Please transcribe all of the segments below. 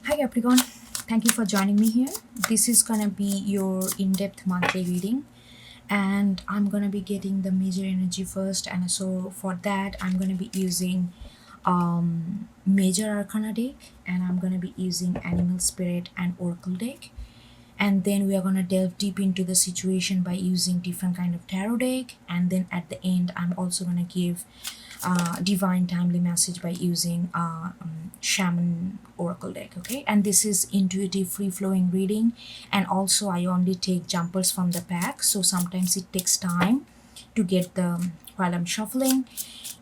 Hi Capricorn, thank you for joining me here. This is gonna be your in-depth monthly reading, and I'm gonna be getting the major energy first. And so for that, I'm gonna be using major arcana deck, and I'm gonna be using animal spirit and oracle deck. And then we are going to delve deep into the situation by using different kind of tarot deck, and then at the end I'm also going to give divine timely message by using shaman oracle deck. Okay, and this is intuitive free flowing reading, and also I only take jumpers from the pack, so sometimes it takes time to get the while I'm shuffling.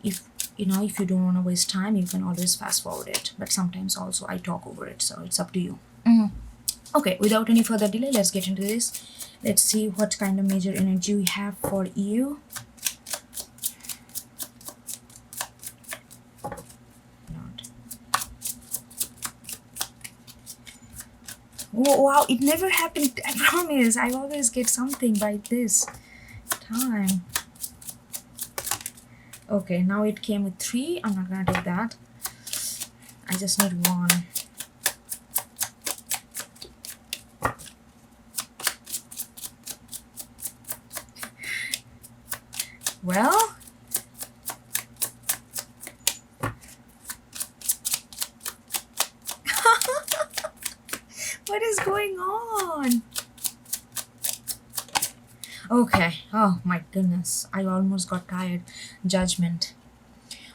If you don't want to waste time, you can always fast forward it, but sometimes also I talk over it, so it's up to you. Okay, without any further delay, let's get into this. Let's see what kind of major energy we have for you. Not. Oh, wow, it never happened. I promise. I always get something by this time. Okay, now it came with 3. I'm not gonna take that. I just need 1. Well, what is going on? Okay, oh my goodness, I almost got tired. Judgment.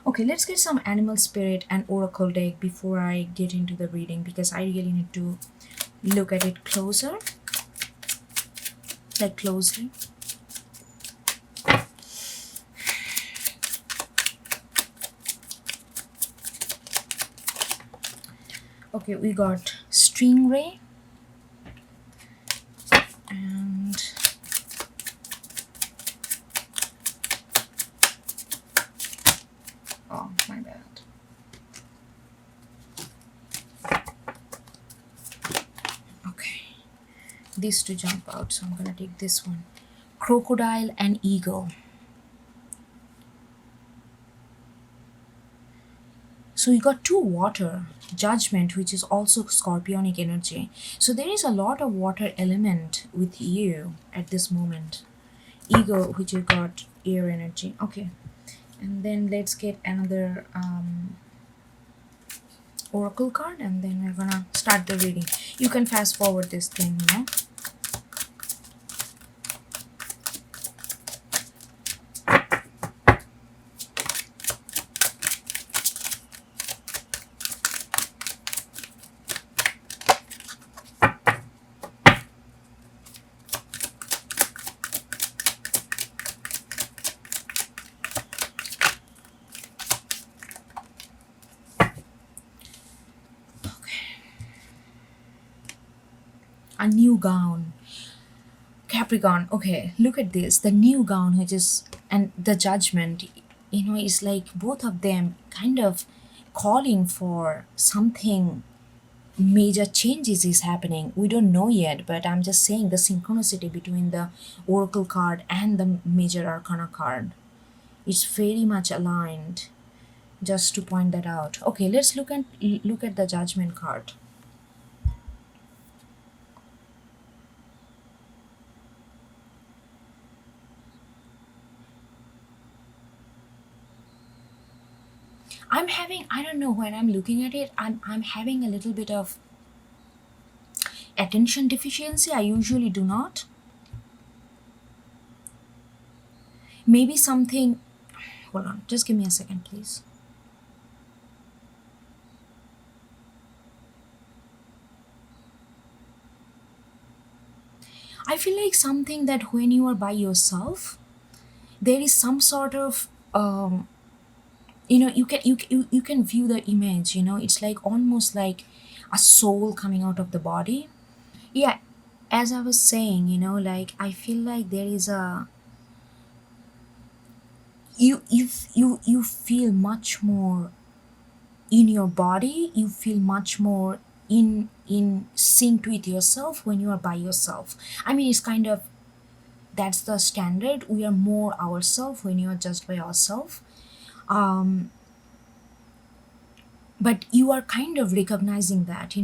Okay, let's get some animal spirit and oracle deck before I get into the reading, because I really need to look at it closer. Like closely. Okay, we got stingray and oh my bad. Okay, these two jump out, so I'm gonna take this one. Crocodile and eagle. So you got 2 water. Judgment, which is also scorpionic energy. So there is a lot of water element with you at this moment. Ego, which you got air energy. Okay, and then let's get another oracle card, and then we're gonna start the reading. You can fast forward this thing, you know. A new gown. Capricorn, okay, look at this. The new gown, which is, and the judgment, is like both of them kind of calling for something major changes is happening. We don't know yet, but I'm just saying the synchronicity between the oracle card and the major arcana card is very much aligned. Just to point that out. Okay, let's look at the judgment card. I don't know, when I'm looking at it, I'm having a little bit of attention deficiency. I usually do not. Maybe something, hold on, just give me a second, please. I feel like something that when you are by yourself, there is some sort of you can view the image. It's like almost like a soul coming out of the body. Yeah, as I was saying, like I feel like there is a you feel much more in your body. You feel much more in sync with yourself when you are by yourself. I mean, it's kind of, that's the standard. We are more ourselves when you are just by ourselves. um but you are kind of recognizing that,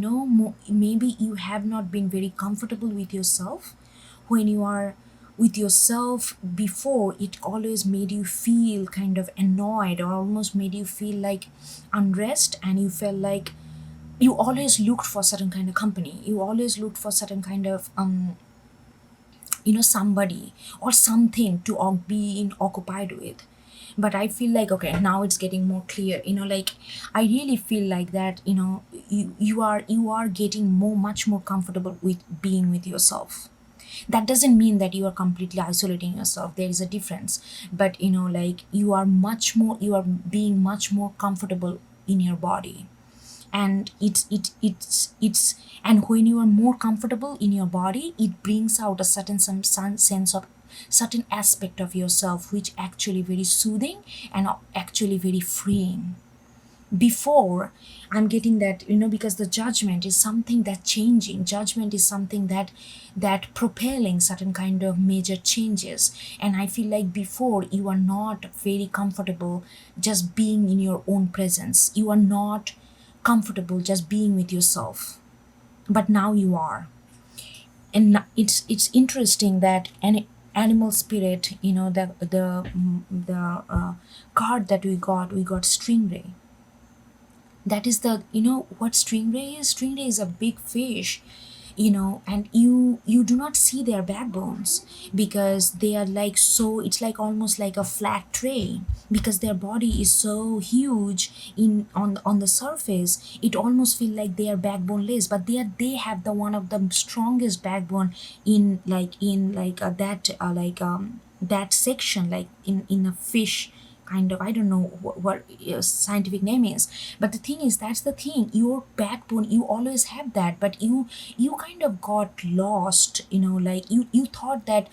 maybe you have not been very comfortable with yourself. When you are with yourself before, it always made you feel kind of annoyed, or almost made you feel like unrest, and you felt like you always looked for certain kind of company, you always looked for certain kind of somebody or something to be occupied with. But I feel like, okay, now it's getting more clear, like I really feel like that, you are getting much more comfortable with being with yourself. That doesn't mean that you are completely isolating yourself, there is a difference. But like you are being much more comfortable in your body. And it's and when you are more comfortable in your body, it brings out a some sense of certain aspect of yourself which actually very soothing and actually very freeing. Before, I'm getting that, because the judgment is something that changing, judgment is something that propelling certain kind of major changes. And I feel like before, you are not very comfortable just being in your own presence, you are not comfortable just being with yourself, but now you are. And it's interesting that an animal spirit, the card that we got stingray. That is the, what stingray is. Stingray is a big fish, and you do not see their backbones, because they are like, so it's like almost like a flat tray, because their body is so huge in on the surface, it almost feel like they are backboneless. But they have the one of the strongest backbone in that section, like in a fish kind of. I don't know what scientific name is. But the thing is, that's the thing, your backbone, you always have that. But you kind of got lost, like you thought that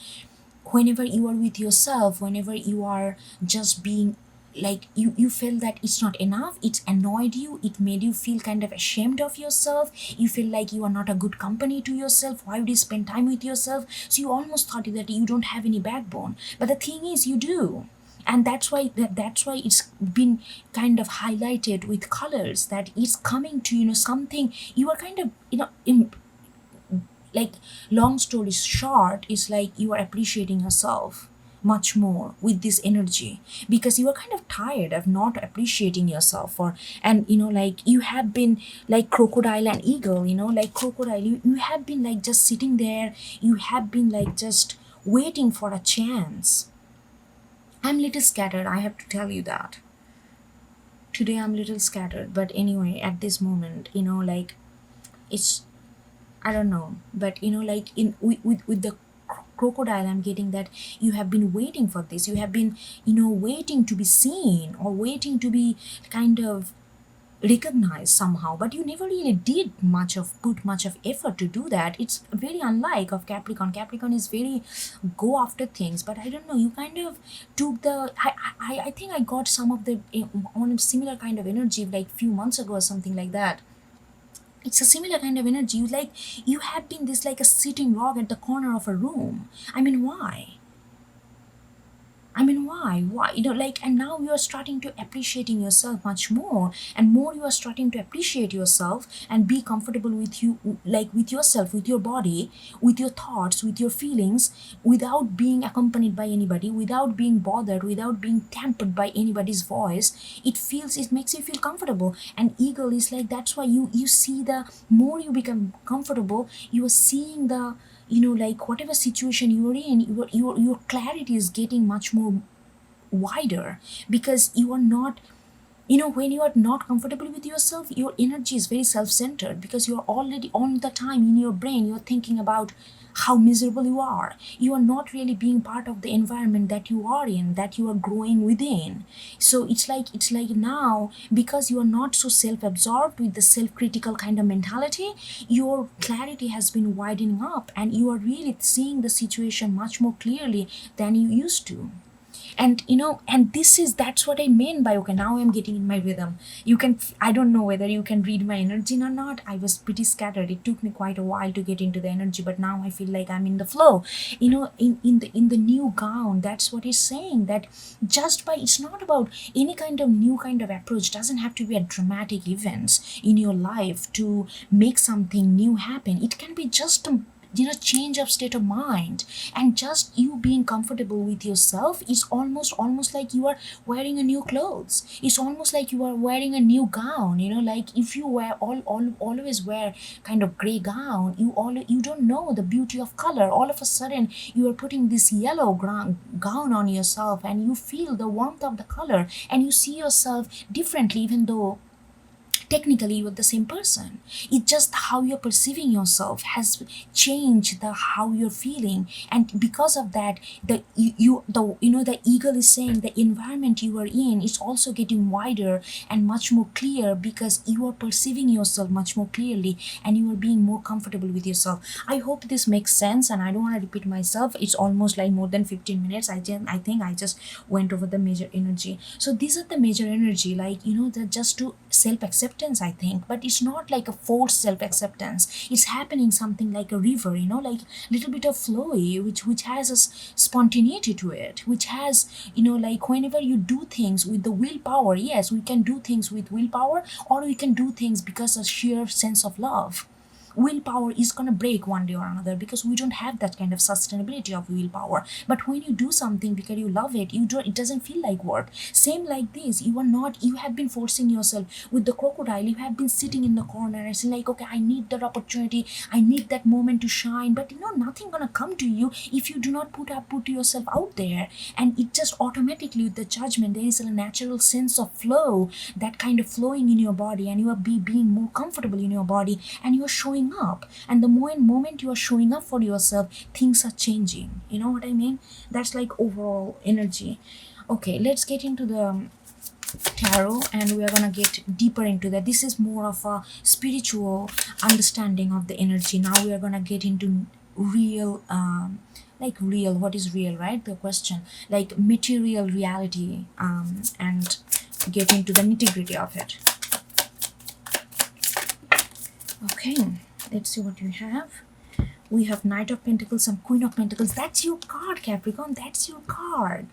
whenever you are with yourself, whenever you are just being, like you felt that it's not enough, it annoyed you, it made you feel kind of ashamed of yourself, you feel like you are not a good company to yourself, why would you spend time with yourself? So you almost thought that you don't have any backbone. But the thing is, you do. And that's why it's been kind of highlighted with colors, that it's coming to, something you are kind of, like, long story short, is like you are appreciating yourself much more with this energy, because you are kind of tired of not appreciating yourself. Or and like you have been like crocodile and eagle, like crocodile, you have been like just sitting there, you have been like just waiting for a chance. I'm little scattered, I have to tell you that. Today I'm little scattered, but anyway, at this moment, like it's, I don't know, but like in with the crocodile, I'm getting that you have been waiting for this. You have been, waiting to be seen, or waiting to be kind of recognized somehow, but you never really did put much of effort to do that. It's very unlike of Capricorn. Capricorn is very go after things, but I don't know, you kind of took the, I think I got some of the on a similar kind of energy like few months ago or something like that. It's a similar kind of energy. You have been this like a sitting rock at the corner of a room. I mean, why? Why? Like, and now you are starting to appreciating yourself much more, and more you are starting to appreciate yourself and be comfortable with you, like with yourself, with your body, with your thoughts, with your feelings, without being accompanied by anybody, without being bothered, without being tampered by anybody's voice. It makes you feel comfortable. And eagle is like, that's why you see, the more you become comfortable, you are seeing the, like whatever situation you are in, your clarity is getting much more wider, because you are not, when you are not comfortable with yourself, your energy is very self-centered, because you are already on the time in your brain, you're thinking about how miserable you are. You are not really being part of the environment that you are in, that you are growing within. So it's like now, because you are not so self-absorbed with the self-critical kind of mentality, your clarity has been widening up, and you are really seeing the situation much more clearly than you used to. And and that's what I mean by, okay, now I'm getting in my rhythm. I don't know whether you can read my energy or not. I was pretty scattered. It took me quite a while to get into the energy, but now I feel like I'm in the flow. In the new gown, that's what he's saying, that just by, it's not about any kind of new kind of approach. Doesn't have to be a dramatic events in your life to make something new happen. It can be just a change of state of mind, and just you being comfortable with yourself is almost like you are wearing a new clothes. It's almost like you are wearing a new gown. Like if you wear always wear kind of gray gown, you don't know the beauty of color. All of a sudden you are putting this yellow gown on yourself, and you feel the warmth of the color, and you see yourself differently, even though technically you're the same person. It's just how you're perceiving yourself has changed the how you're feeling. And because of that, the eagle is saying the environment you are in is also getting wider and much more clear, because you are perceiving yourself much more clearly, and you are being more comfortable with yourself. I hope this makes sense, and I don't want to repeat myself. It's almost like more than 15 minutes. I think I just went over the major energy. So these are the major energy, like the just to self-acceptance, I think. But it's not like a forced self-acceptance. It's happening something like a river, like little bit of flowy, which has a spontaneity to it, which has like whenever you do things with the willpower. Yes, we can do things with willpower, or we can do things because of sheer sense of love. Willpower is going to break one day or another, because we don't have that kind of sustainability of willpower. But when you do something because you love it, it doesn't feel like work. Same like this, you have been forcing yourself with the crocodile. You have been sitting in the corner and saying like, okay, I need that opportunity, I need that moment to shine. But nothing gonna come to you if you do not put yourself out there. And it just automatically, with the judgment, there is a natural sense of flow, that kind of flowing in your body, and you are being more comfortable in your body, and you are showing up. And the moment you are showing up for yourself, things are changing. You know what I mean? That's like overall energy. Okay, let's get into the tarot, and we are gonna get deeper into that. This is more of a spiritual understanding of the energy. Now we are gonna get into real real, what is real, right? The question, like material reality, and get into the nitty-gritty of it. Okay, let's see what you have. We have Knight of Pentacles and Queen of Pentacles. That's your card, Capricorn. That's your card.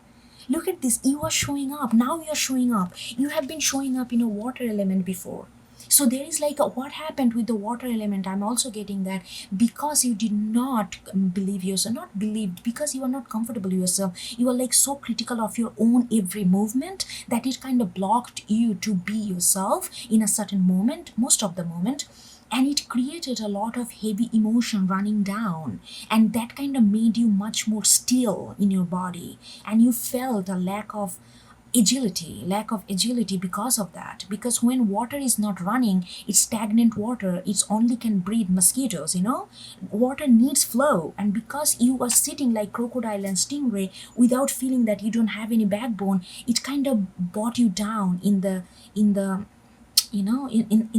Look at this. You are showing up. Now you are showing up. You have been showing up in a water element before. So there is like what happened with the water element. I'm also getting that because you did not believe yourself, not believe, because you are not comfortable yourself. You are like so critical of your own every movement that it kind of blocked you to be yourself in a certain moment, most of the moment. And it created a lot of heavy emotion running down, and that kind of made you much more still in your body, and you felt a lack of agility because of that. Because when water is not running, it's stagnant water, it's only can breed mosquitoes. Water needs flow, and because you are sitting like crocodile and stingray without feeling that you don't have any backbone, it kind of brought you down in the in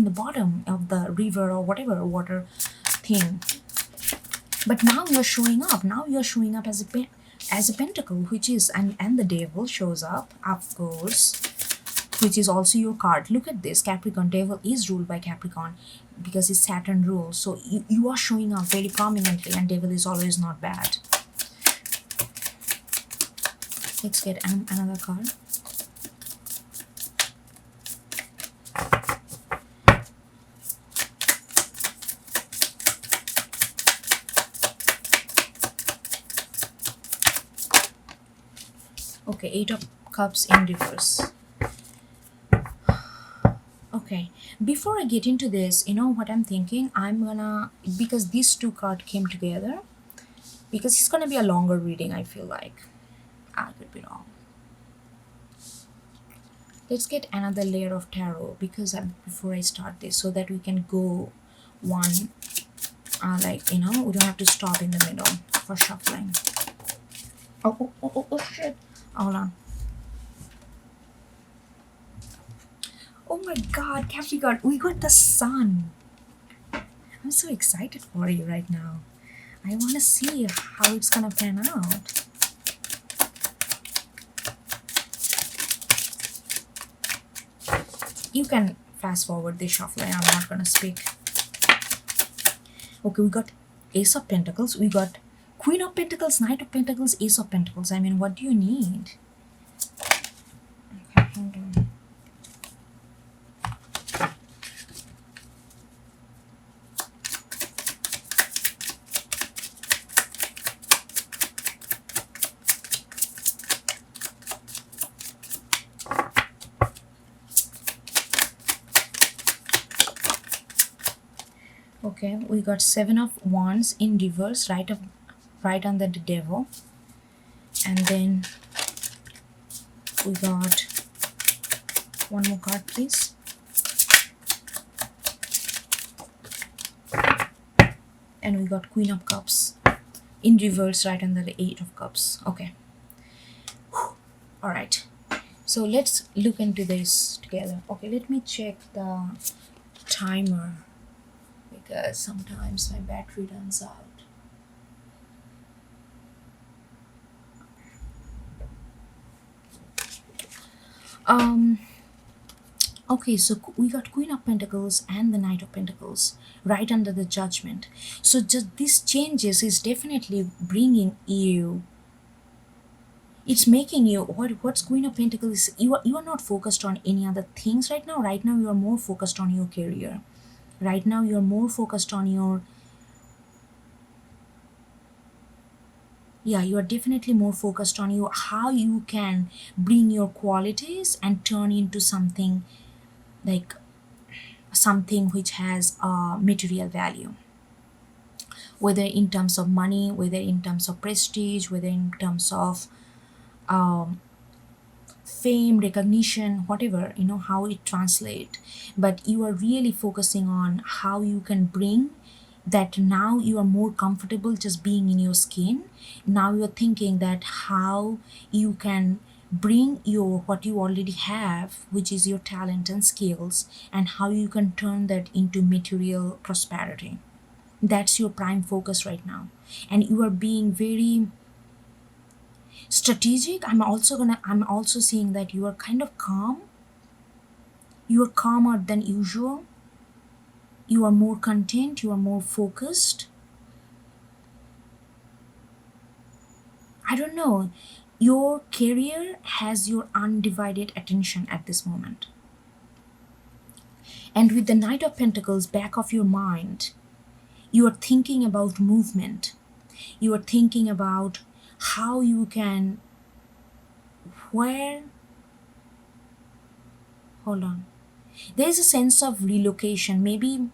the bottom of the river or whatever water thing. But now you're showing up. Now you're showing up as a pentacle, which is and the devil shows up, of course, which is also your card. Look at this, Capricorn. Devil is ruled by Capricorn because it's Saturn rules. So you are showing up very prominently, and devil is always not bad. Let's get another card. Okay, Eight of Cups in reverse. Okay, before I get into this, what I'm thinking? Because these two cards came together, because it's gonna be a longer reading, I feel like. I could be wrong. Let's get another layer of tarot, because before I start this, so that we can go one, we don't have to stop in the middle for shuffling. Oh, shit. Hold on. Oh my god, Capricorn, we got the sun. I'm so excited for you right now. I want to see how it's gonna pan out. You can fast forward the shuffling. I'm not gonna speak. Okay, we got Ace of Pentacles. We got Queen of Pentacles, Knight of Pentacles, Ace of Pentacles. I mean, what do you need? Okay, hold on. Okay, we got Seven of Wands in reverse, right under the Devil, and then we got one more card, please. And we got Queen of Cups in reverse, right under the Eight of Cups. Okay. All right. So let's look into this together. Okay, let me check the timer because sometimes my battery runs out. Okay, so we got Queen of Pentacles and the Knight of Pentacles right under the Judgment. So just these changes is definitely bringing you, it's making you, what's Queen of Pentacles, you are not focused on any other things right now. Right now you are more focused on your career. Right now you're more focused on your, yeah, you are definitely more focused on you, how you can bring your qualities and turn into something like something which has a material value, whether in terms of money, whether in terms of prestige, whether in terms of fame, recognition, whatever, how it translate. But you are really focusing on how you can bring that. Now you are more comfortable just being in your skin. Now you're thinking that how you can bring your what you already have, which is your talent and skills, and how you can turn that into material prosperity. That's your prime focus right now. And you are being very strategic. I'm also seeing that you are kind of calm. You are calmer than usual. You are more content, you are more focused. I don't know, your career has your undivided attention at this moment. And with the Knight of Pentacles back of your mind, you are thinking about movement. You are thinking about how you can, where, hold on. There is a sense of relocation. Maybe,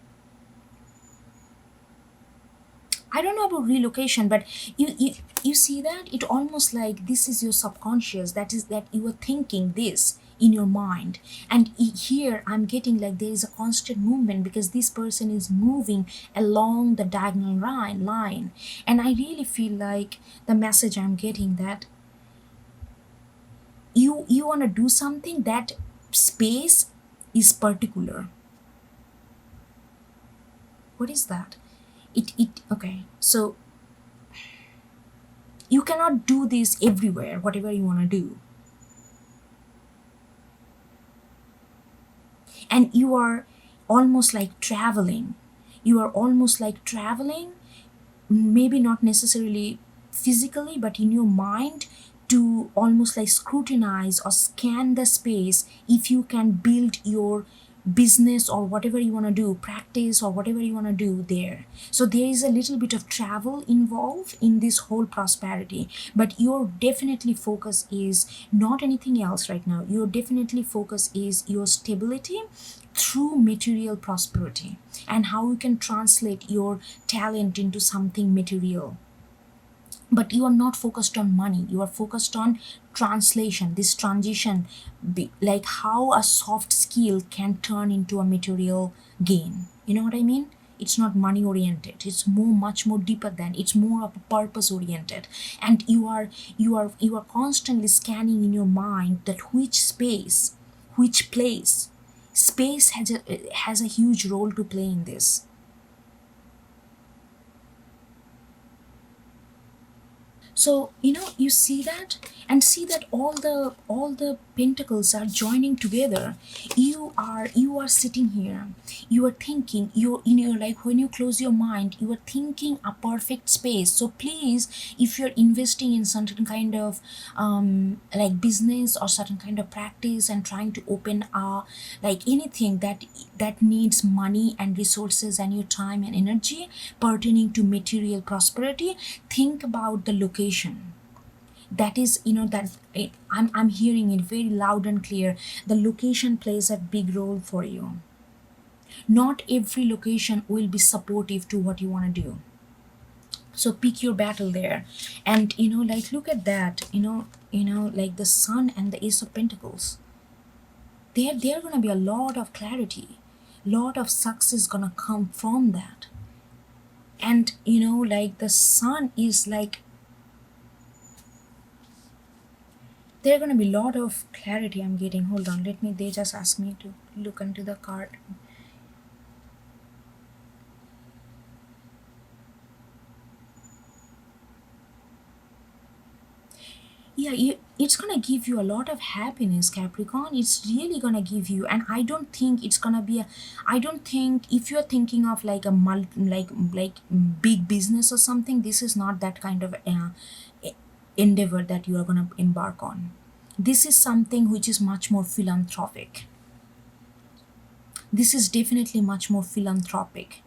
I don't know about relocation, but you see that it almost like this is your subconscious. That is that you are thinking this in your mind, and here I'm getting like there is a constant movement because this person is moving along the diagonal line, and I really feel like the message I'm getting that you want to do something, that space is particular. What is that? It okay, so you cannot do this everywhere, whatever you want to do. And you are almost like traveling. You are almost like traveling, maybe not necessarily physically, but in your mind, to almost like scrutinize or scan the space if you can build your business or whatever you want to do, practice or whatever you want to do there. So there is a little bit of travel involved in this whole prosperity, but your definitely focus is not anything else right now. Your definitely focus is your stability through material prosperity and how you can translate your talent into something material. But you are not focused on money, you are focused on translation, this transition, like how a soft skill can turn into a material gain. You know what I mean? It's not money oriented, it's much more deeper than, it's more of a purpose oriented. And you are constantly scanning in your mind that which space, which place, space has a huge role to play in this. So you see that, and see that all the pentacles are joining together. you are sitting here, you are thinking, you're in your, like when you close your mind, you are thinking a perfect space. So please, if you're investing in certain kind of like business or certain kind of practice and trying to open like anything that needs money and resources and your time and energy pertaining to material prosperity, think about the location. That is, that I'm hearing it very loud and clear. The location plays a big role for you. Not every location will be supportive to what you want to do, so pick your battle there. And like look at that, like the sun and the ace of pentacles, there gonna be a lot of clarity, lot of success gonna come from that. And like the sun is like, there are going to be a lot of clarity I'm getting. Hold on, let me, they just asked me to look into the card. Yeah, it's gonna give you a lot of happiness, Capricorn. It's really gonna give you, and I don't think it's gonna be a, I don't think if you're thinking of like a like big business or something, this is not that kind of endeavor that you are gonna embark on. This is something which is much more philanthropic. This is definitely much more philanthropic,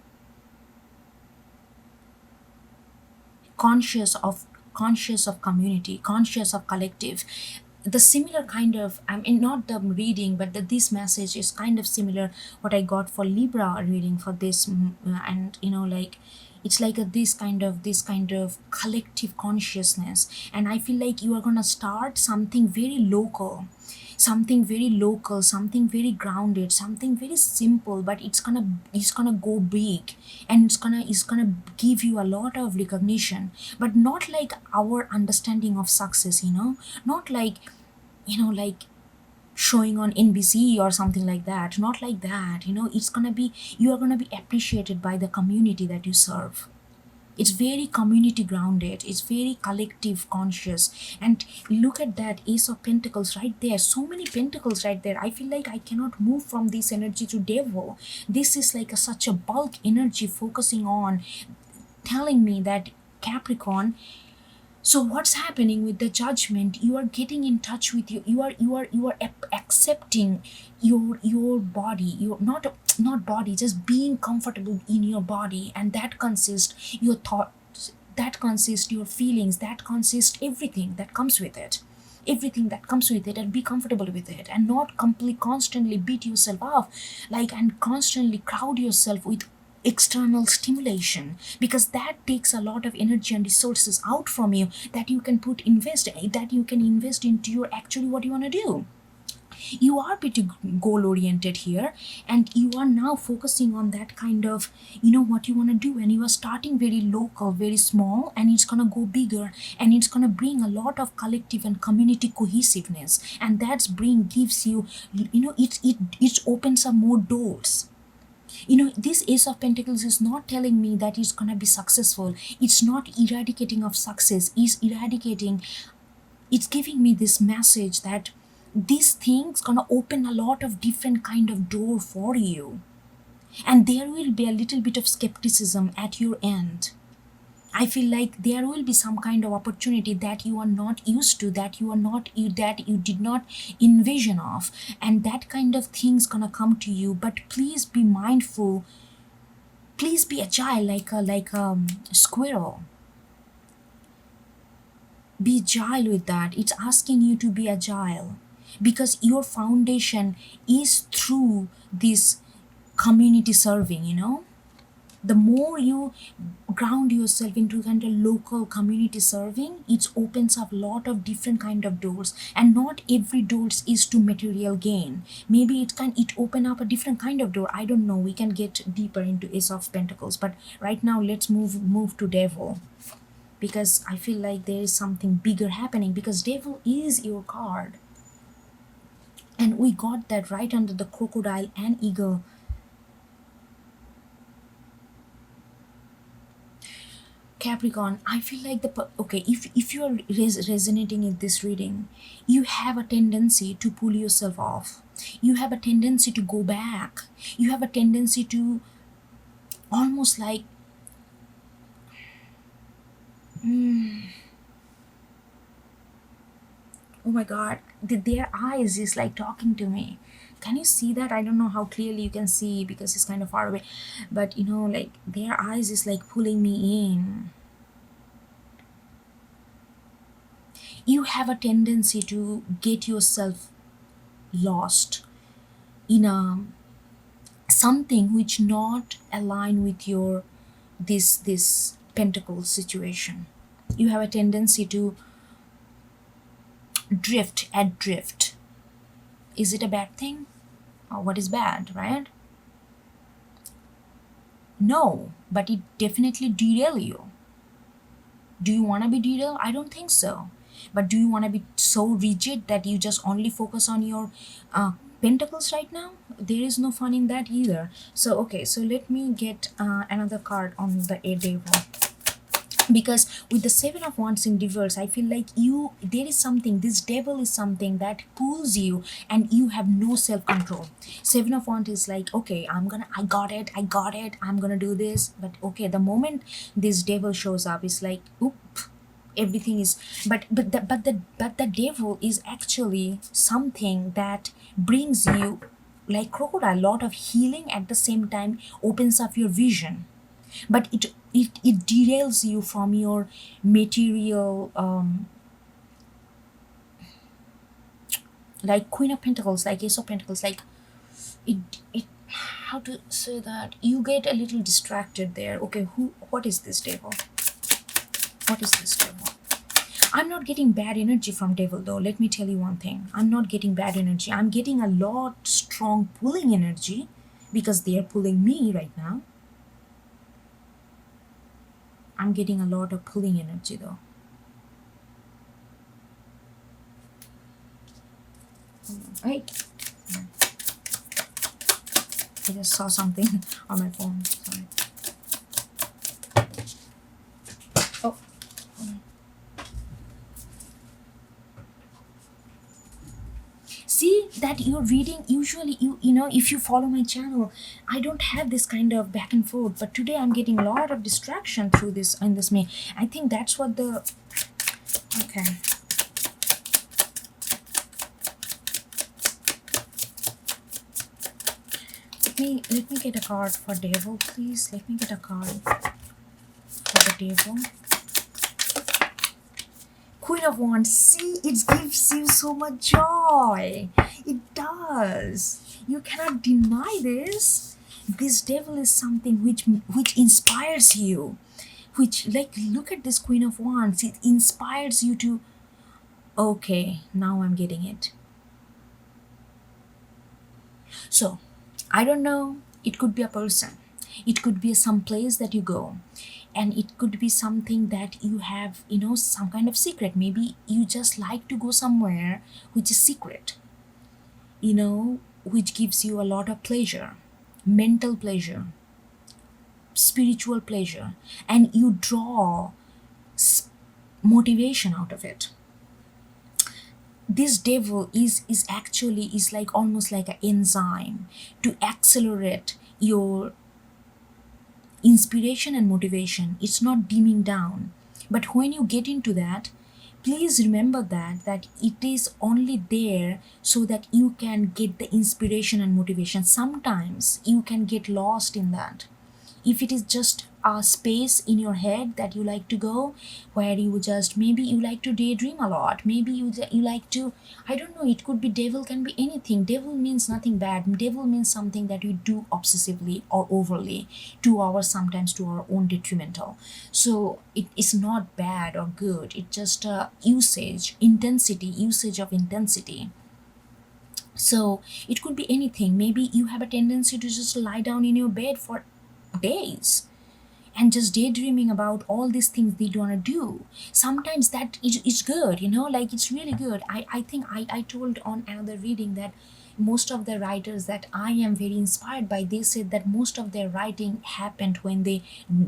conscious of community, conscious of collective. The similar kind of, I mean, not the reading, but this message is kind of similar what I got for Libra reading for this. And like it's like this kind of collective consciousness. And I feel like you are gonna start something very local, something very grounded, something very simple, but it's gonna go big, and it's gonna give you a lot of recognition, but not like our understanding of success, not like, like showing on NBC or something like that, not like that. It's gonna be, you are gonna be appreciated by the community that you serve. It's very community grounded, it's very collective conscious. And look at that ace of pentacles right there, so many pentacles right there. I feel like I cannot move from this energy to devil. This is like such a bulk energy focusing on, telling me that Capricorn. So what's happening with the judgment? You are getting in touch with you are accepting your body. You're not body, just being comfortable in your body, and that consists your thoughts, that consists your feelings, that consists everything that comes with it, and be comfortable with it, and not completely constantly beat yourself up, like, and constantly crowd yourself with external stimulation, because that takes a lot of energy and resources out from you that you can invest into your actually what you want to do. You are pretty goal oriented here, and you are now focusing on that kind of, what you want to do, and you are starting very local, very small, and it's going to go bigger, and it's going to bring a lot of collective and community cohesiveness, and that's gives you, it opens up more doors. This ace of pentacles is not telling me that it's gonna be successful. It's not eradicating of success, it's giving me this message that these things gonna open a lot of different kind of door for you, and there will be a little bit of skepticism at your end. I feel like there will be some kind of opportunity that you are not used to, that you did not envision of, and that kind of things gonna come to you. But please be mindful. Please be agile, like a squirrel. Be agile with that. It's asking you to be agile, because your foundation is through this community serving. The more you ground yourself into kind of local community serving, it opens up a lot of different kind of doors, and not every doors is to material gain. Maybe it open up a different kind of door. I don't know, we can get deeper into ace of pentacles, but right now let's move to devil, because I feel like there is something bigger happening, because devil is your card, and we got that right under the crocodile and eagle. Capricorn, I feel like okay, if you are resonating in this reading, you have a tendency to pull yourself off. You have a tendency to go back. You have a tendency to almost like, oh my god, their eyes is like talking to me. Can you see that? I don't know how clearly you can see because it's kind of far away, but like their eyes is like pulling me in. You have a tendency to get yourself lost in a something which not align with your this pentacle situation. You have a tendency to drift. Is it a bad thing? Or what is bad, right? No, but it definitely derail you. Do you want to be derailed? I don't think so. But do you want to be so rigid that you just only focus on your pentacles right now? There is no fun in that either. So okay, so let me get another card on the devil, because with the Seven of Wands in reverse, I feel like there is something, this devil is something that pulls you and you have no self-control. Seven of Wands is like, okay, I got it, I'm gonna do this. But okay, the moment this devil shows up, it's like, oop, everything is, but the devil is actually something that brings you, like crocodile, a lot of healing, at the same time opens up your vision. But it derails you from your material, like Queen of Pentacles, like Ace of Pentacles, like it how to say that, you get a little distracted there. Okay, what is this devil? What is this devil? I'm not getting bad energy from devil though. Let me tell you one thing, I'm not getting bad energy. I'm getting a lot strong pulling energy, because they are pulling me right now. I'm getting a lot of pulling energy though. Wait. I just saw something on my phone. Sorry. Oh. See that you're reading, usually you know, if you follow my channel, I don't have this kind of back and forth, but today I'm getting a lot of distraction through this in this May. I think that's what the, okay, let me get a card for devil, please. Let me get a card for the devil. Queen of Wands, see, it gives you so much joy. It does. You cannot deny this. This devil is something which inspires you. Which, like, look at this Queen of Wands. It inspires you to, okay, now I'm getting it. So, I don't know. It could be a person. It could be some place that you go. And it could be something that you have, you know, some kind of secret. Maybe you just like to go somewhere which is secret, you know, which gives you a lot of pleasure, mental pleasure, spiritual pleasure, and you draw motivation out of it. This devil is actually is like almost like an enzyme to accelerate your inspiration and motivation. It's not dimming down, but when you get into that, please remember that it is only there so that you can get the inspiration and motivation. Sometimes you can get lost in that. If it is just a space in your head that you like to go, where you just, maybe you like to daydream a lot, maybe you like to, I don't know, it could be, devil can be anything. Devil means nothing bad. Devil means something that we do obsessively or overly, to our, sometimes to our own detrimental. So it is not bad or good, it's just a usage of intensity. So it could be anything. Maybe you have a tendency to just lie down in your bed for days and just daydreaming about all these things they want to do. Sometimes that is good, you know, like it's really good. I think I told on another reading that most of the writers that I am very inspired by, they said that most of their writing happened when they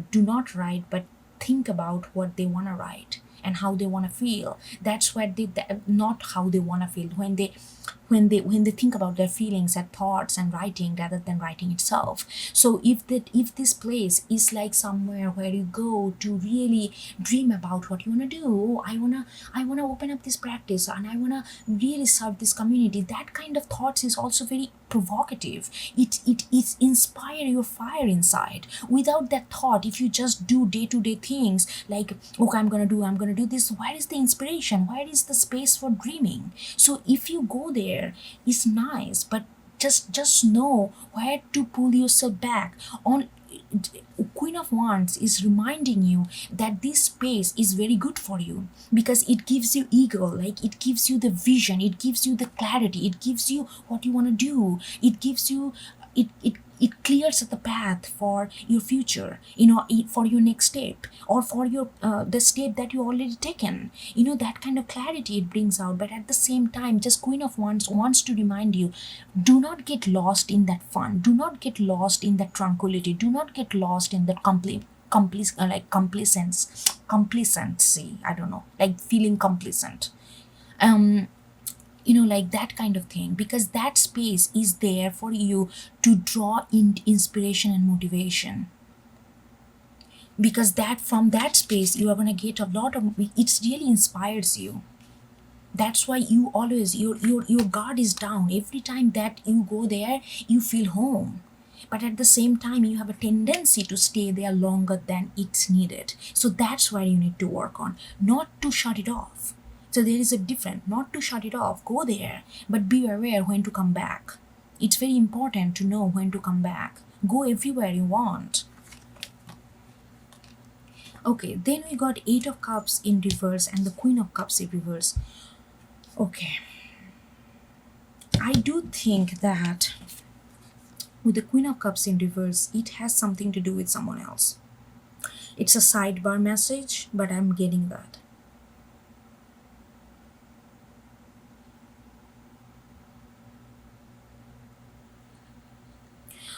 do not write, but think about what they want to write and how they want to feel. That's what not how they want to feel, when they think about their feelings and thoughts and writing rather than writing itself. So if this place is like somewhere where you go to really dream about what you want to do, oh, I want to open up this practice and I want to really serve this community, that kind of thoughts is also very provocative. It inspire your fire inside. Without that thought, if you just do day-to-day things like, okay, I'm gonna do this, where is the inspiration, where is the space for dreaming? So if you go there, it's nice, but just know where to pull yourself back on. Queen of Wands is reminding you that this space is very good for you because it gives you ego, like it gives you the vision, it gives you the clarity, it gives you what you want to do, it gives you it clears the path for your future, for your next step or for your the step that you already taken. That kind of clarity it brings out. But at the same time, just Queen of Wands wants to remind you, do not get lost in that fun, do not get lost in that tranquility, do not get lost in that complacency, I don't know, like feeling complacent, like that kind of thing, because that space is there for you to draw in inspiration and motivation, because that from that space you are going to get a lot of, it really inspires you. That's why you always, your guard is down. Every time that you go there, you feel home, but at the same time you have a tendency to stay there longer than it's needed. So that's where you need to work on, not to shut it off. So there is a difference, not to shut it off, go there, but be aware when to come back. It's very important to know when to come back. Go everywhere you want. Okay, then we got 8 of Cups in reverse and the Queen of Cups in reverse. Okay, I do think that with the Queen of Cups in reverse, it has something to do with someone else. It's a sidebar message, but I'm getting that.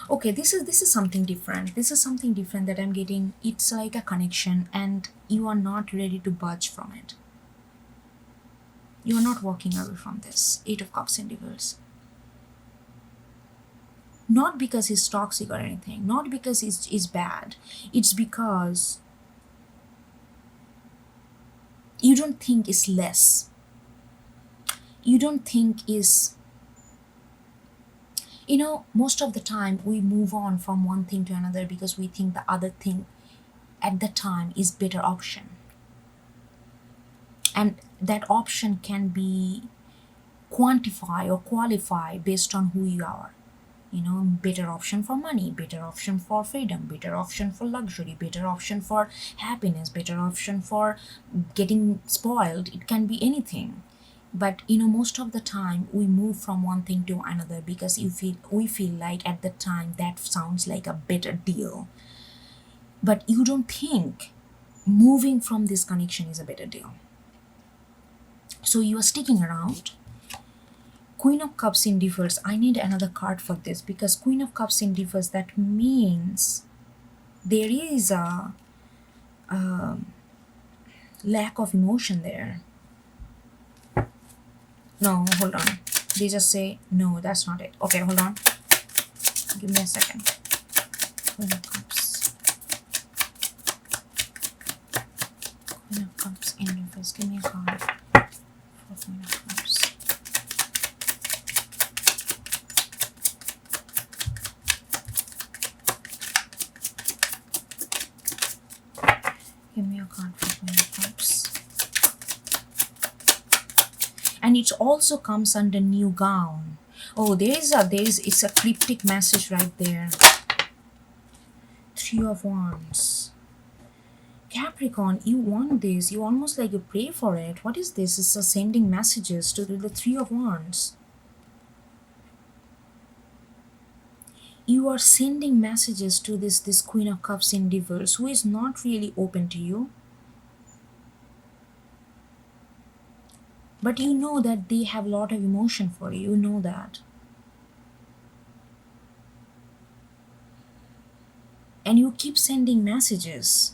Okay, this is something different. This is something different that I'm getting. It's like a connection and you are not ready to budge from it. You are not walking away from this 8 of Cups in reverse. Not because he's toxic or anything, not because he's bad. It's because you don't think it's less. You don't think is, most of the time we move on from one thing to another because we think the other thing at the time is better option. And that option can be quantify or qualify based on who you are. Better option for money, better option for freedom, better option for luxury, better option for happiness, better option for getting spoiled. It can be anything. But most of the time we move from one thing to another because we feel like at the time that sounds like a better deal. But you don't think moving from this connection is a better deal. So you are sticking around. Queen of Cups in reverse. I need another card for this because Queen of Cups in reverse, that means there is a lack of emotion there. No, hold on. They just say, no, that's not it. Okay, hold on. Give me a second. Queen of Cups. Queen of Cups in reverse. Give me a card for Queen of Cups. Give me a card for Queen of Cups. And it also comes under new gown. Oh, it's a cryptic message right there. 3 of Wands. Capricorn, you want this. You almost like you pray for it. What is this? It's sending messages to the 3 of Wands. You are sending messages to this Queen of Cups in reverse who is not really open to you. But you know that they have a lot of emotion for you. You know that. And you keep sending messages.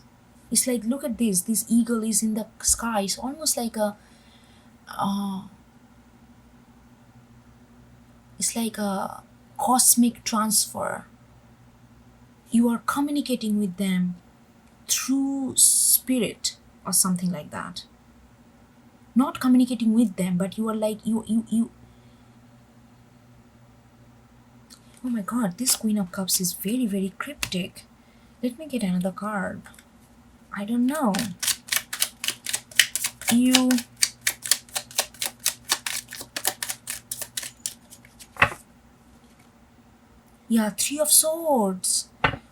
It's like, look at this eagle is in the sky. It's almost like a it's like a cosmic transfer. You are communicating with them through spirit or something like that. Not communicating with them, but you are like you oh my god, this Queen of Cups is very, very cryptic. Let me get another card. I don't know. You Yeah, Three of Swords.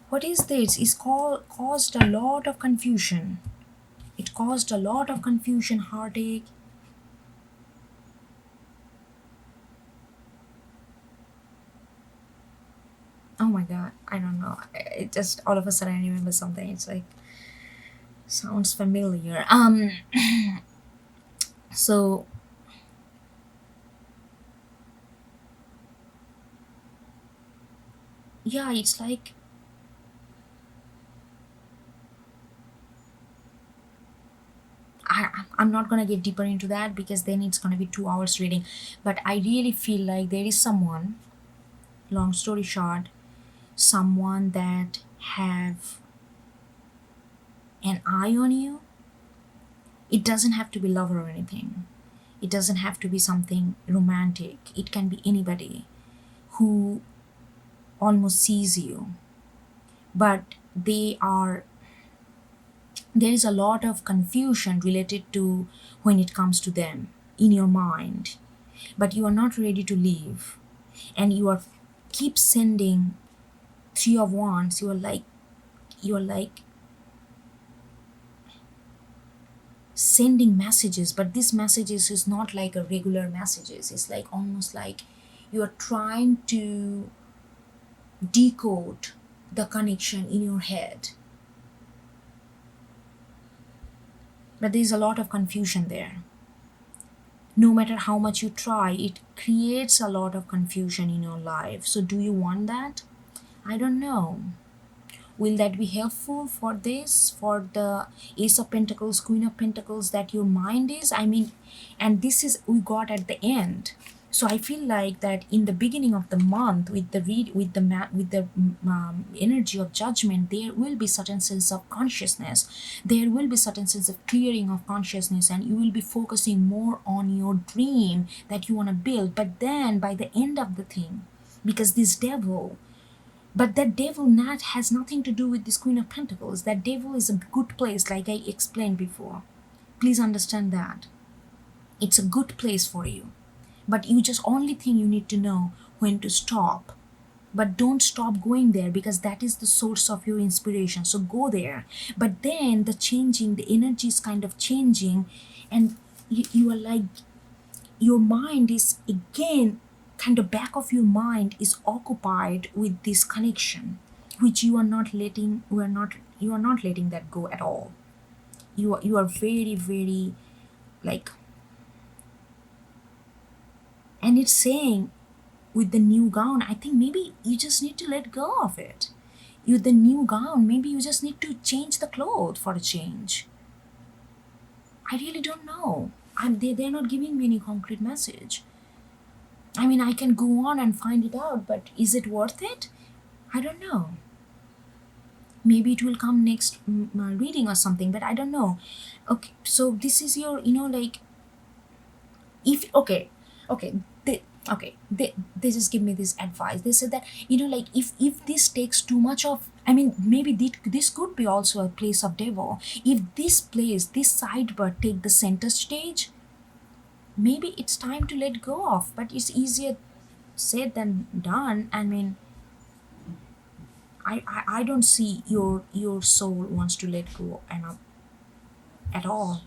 What is this? It's caused a lot of confusion. It caused a lot of confusion, heartache. Oh my god, I don't know. It just all of a sudden I remember something. It's like sounds familiar. So yeah, it's like I'm not gonna get deeper into that because then it's gonna be 2 hours reading. But I really feel like there is someone, long story short, someone that have an eye on you. It doesn't have to be love or anything. It doesn't have to be something romantic. It can be anybody who almost sees you. But there is a lot of confusion related to when it comes to them in your mind. But you are not ready to leave. And you are keep sending Three of Wands. You are like sending messages, but these messages is not like a regular messages. It's like almost like you are trying to decode the connection in your head. But there's a lot of confusion there. No matter how much you try, it creates a lot of confusion in your life. So do you want that? I don't know. Will that be helpful for this, for the Ace of Pentacles, Queen of Pentacles, that your mind is? I mean, and this is we got at the end. So I feel like that in the beginning of the month, with the energy of Judgment, there will be certain sense of consciousness. There will be certain sense of clearing of consciousness, and you will be focusing more on your dream that you want to build. But then by the end of the thing, because this devil, but that devil not has nothing to do with this Queen of Pentacles. That devil is a good place, like I explained before. Please understand that. It's a good place for you. But you just only thing you need to know when to stop. But don't stop going there because that is the source of your inspiration. So go there. But then the energy is kind of changing, and you are like, your mind is again kind of back of your mind is occupied with this connection, which you are not letting that go at all. You are very, very like, and it's saying with the new gown, I think maybe you just need to let go of it. The new gown, maybe you just need to change the clothes for a change. I really don't know. They're not giving me any concrete message. I mean, I can go on and find it out, but is it worth it? I don't know. Maybe it will come next reading or something, but I don't know. Okay, so this is your, like, if, they just give me this advice. They said that, like, if this takes too much of, I mean, maybe this could be also a place of devil. If this sidebar take the center stage, maybe it's time to let go of. But it's easier said than done. I mean, I don't see your soul wants to let go at all.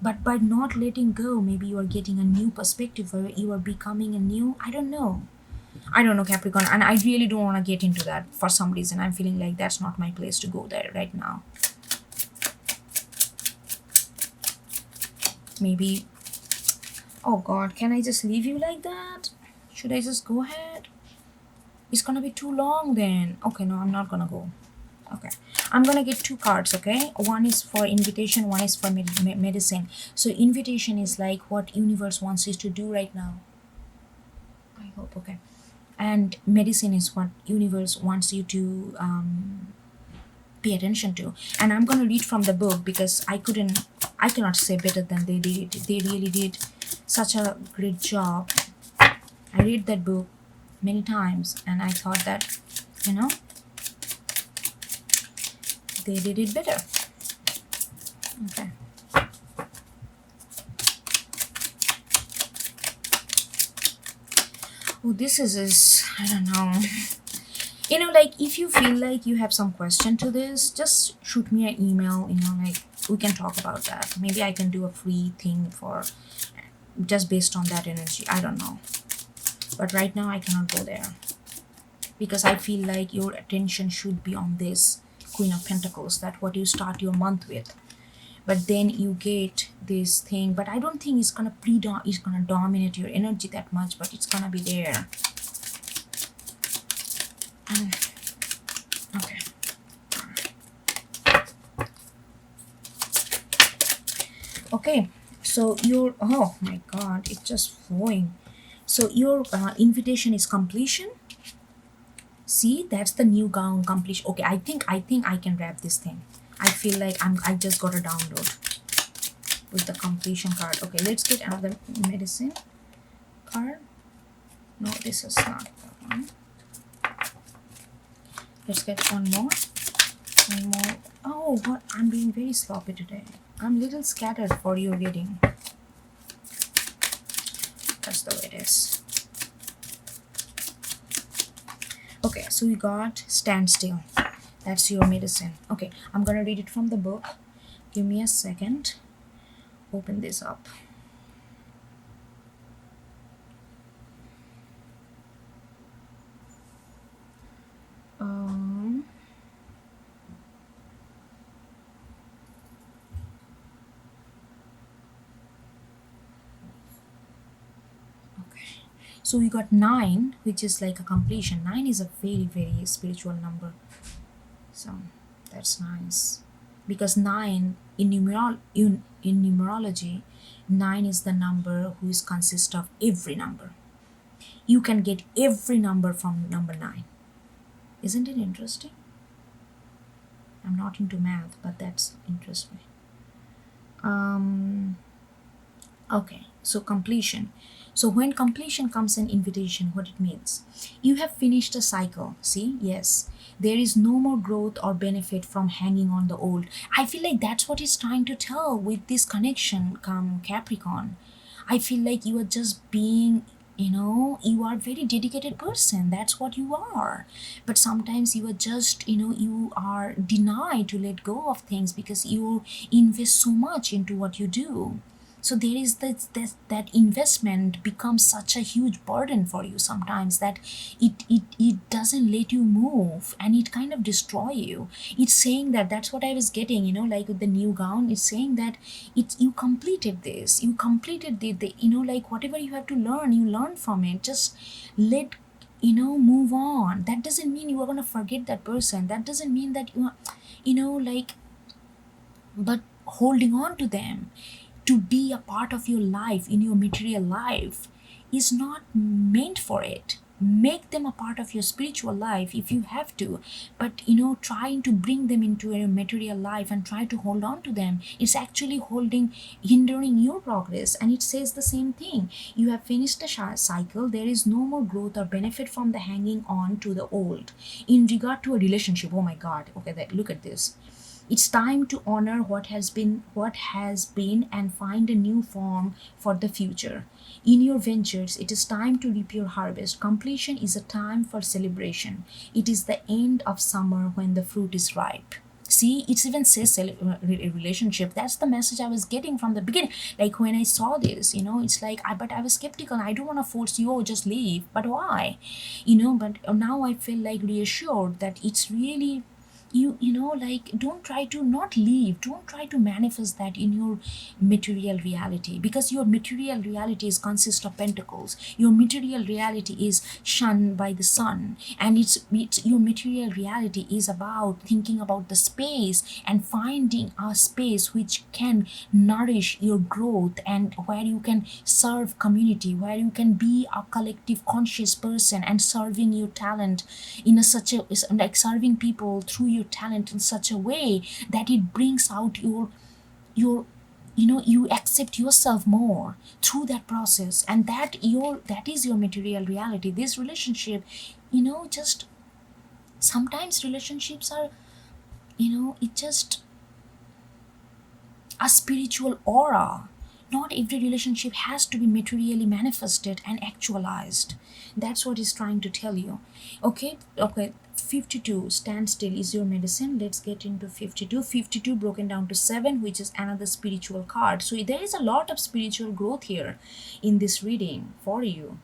But by not letting go, maybe you are getting a new perspective, or you are becoming a new, I don't know, Capricorn. And I really don't want to get into that. For some reason I'm feeling like that's not my place to go there right now. Maybe, oh god, can I just leave you like that? Should I just go ahead? It's gonna be too long then. Okay, no, I'm not gonna go. Okay, I'm gonna get two cards, okay? One is for invitation, one is for medicine. So invitation is like what universe wants you to do right now. I hope, okay. And medicine is what universe wants you to pay attention to. And I'm gonna read from the book because I cannot say better than they did. They really did such a great job. I read that book many times and I thought that, you know, they did it better. Okay. Oh, this is I don't know. You know, like if you feel like you have some question to this, just shoot me an email, you know, like we can talk about that. Maybe I can do a free thing for just based on that energy. I don't know. But right now I cannot go there because I feel like your attention should be on this Queen of Pentacles, that what you start your month with. But then you get this thing, but I don't think it's gonna dominate your energy that much, but it's gonna be there. Okay. Okay, so your, oh my god, it's just flowing. So your invitation is completion. See, that's the new gown completion. Okay, I think I can wrap this thing. I feel like I just got a download with the completion card. Okay, let's get another medicine card. No, this is not that one. Let's get one more. One more. Oh, what? I'm being very sloppy today. I'm a little scattered for your reading. That's the way it is. Okay, so we got standstill. That's your medicine. Okay, I'm gonna read it from the book. Give me a second. Open this up. Okay, so we got 9, which is like a completion. 9 is a very, very spiritual number. So that's nice. Because 9 in numerology, 9 is the number who is consist of every number. You can get every number from number 9. Isn't it interesting? I'm not into math, but that's interesting. Okay, so completion. So when completion comes an invitation, what it means? You have finished a cycle. See? Yes. There is no more growth or benefit from hanging on the old. I feel like that's what it's trying to tell with this connection, come Capricorn. I feel like you are just being, you know, you are a very dedicated person. That's what you are. But sometimes you are just, you know, you are denied to let go of things because you invest so much into what you do. So there is that investment becomes such a huge burden for you sometimes that it doesn't let you move and it kind of destroy you. It's saying that that's what I was getting, you know, like with the new gown. It's saying that you completed this, you completed the you know, like whatever you have to learn, you learn from it. Just let, you know, move on. That doesn't mean you are going to forget that person. That doesn't mean that you are, you know, like, but holding on to them to be a part of your life, in your material life, is not meant for it. Make them a part of your spiritual life if you have to, but, you know, trying to bring them into your material life and try to hold on to them, it's actually hindering your progress. And it says the same thing. You have finished the cycle. There is no more growth or benefit from the hanging on to the old. In regard to a relationship, oh my god, okay, look at this. It's time to honor what has been, and find a new form for the future. In your ventures, it is time to reap your harvest. Completion is a time for celebration. It is the end of summer when the fruit is ripe. See, it even says relationship. That's the message I was getting from the beginning. Like when I saw this, you know, it's like, but I was skeptical. I don't want to force you, oh, just leave. But why? You know, but now I feel like reassured that it's really, like, don't try to not leave, don't try to manifest that in your material reality, because your material reality is consist of pentacles. Your material reality is shunned by the sun, and it's your material reality is about thinking about the space and finding a space which can nourish your growth, and where you can serve community, where you can be a collective conscious person and serving your talent in a such a like serving people through your talent in such a way that it brings out your you accept yourself more through that process, and that is your material reality. This relationship, just sometimes relationships are, it just a spiritual aura. Not every relationship has to be materially manifested and actualized. That's what he's trying to tell you. Okay. 52, stand still is your medicine. Let's get into 52. 52 broken down to 7, which is another spiritual card. So there is a lot of spiritual growth here in this reading for you.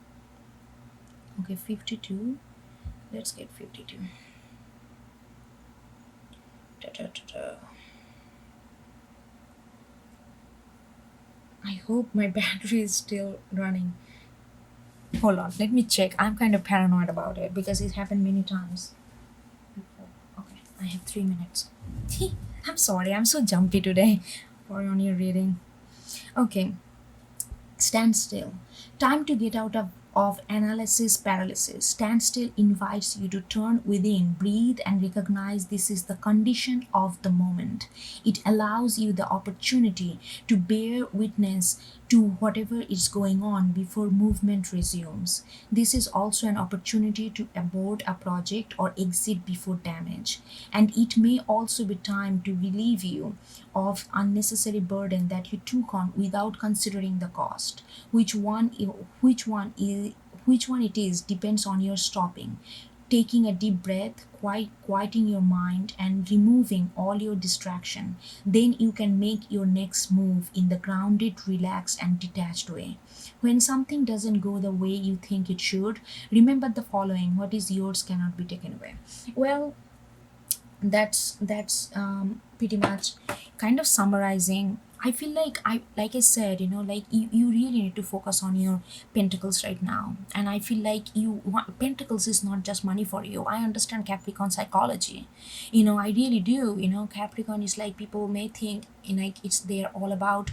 Okay, 52. Let's get 52. Da, da, da, da. I hope my battery is still running. Hold on, let me check. I'm kind of paranoid about it because it happened many times before. Okay, I have 3 minutes. I'm sorry, I'm so jumpy today for on your reading. Okay, stand still. Time to get out of analysis paralysis. Stand still invites you to turn within, breathe, and recognize this is the condition of the moment. It allows you the opportunity to bear witness to whatever is going on before movement resumes. This is also an opportunity to abort a project or exit before damage. And it may also be time to relieve you of unnecessary burden that you took on without considering the cost. Which one it is depends on your stopping, taking a deep breath, quieting your mind, and removing all your distraction. Then you can make your next move in the grounded, relaxed, and detached way. When something doesn't go the way you think it should, remember the following: what is yours cannot be taken away. Well, that's pretty much kind of summarizing. I feel like I said, like you really need to focus on your pentacles right now. And I feel like you want pentacles is not just money for you. I understand Capricorn psychology. I really do. Capricorn is like, people may think, like it's they're all about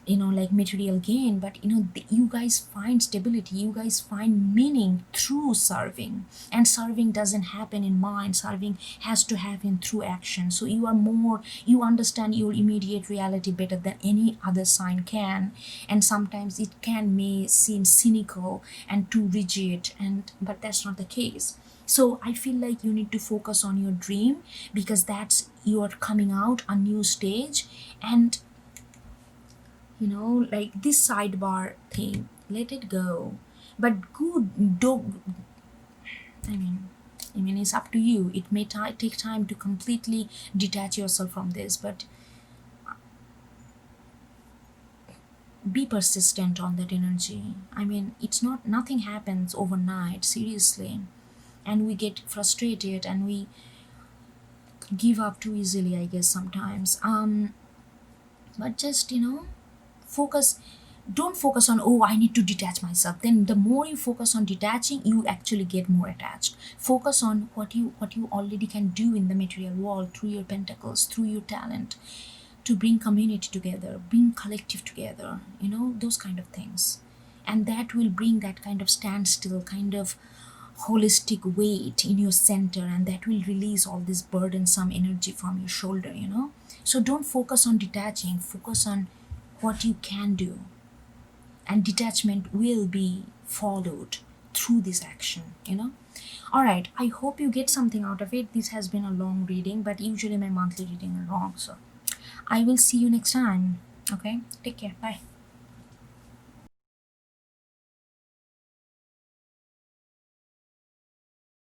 like material gain, but you guys find stability, you guys find meaning through serving. And serving doesn't happen in mind, serving has to happen through action. So you understand your immediate reality better than any other sign can. And sometimes it may seem cynical and too rigid, but that's not the case. So I feel like you need to focus on your dream, because that's you're coming out a new stage. And like this sidebar thing, let it go. But good, don't. I mean, it's up to you. It may take time to completely detach yourself from this, but be persistent on that energy. I mean, nothing happens overnight, seriously. And we get frustrated and we give up too easily, I guess, sometimes. But just, focus. Don't focus on, oh, I need to detach myself. Then the more you focus on detaching, you actually get more attached. Focus on what you already can do in the material world through your pentacles, through your talent, to bring community together, bring collective together, those kind of things. And that will bring that kind of standstill, kind of holistic weight in your center, and that will release all this burdensome energy from your shoulder. So don't focus on detaching, focus on what you can do, and detachment will be followed through this action. All right, I hope you get something out of it. This has been a long reading, but usually my monthly reading are long, so I will see you next time. Okay, take care, bye.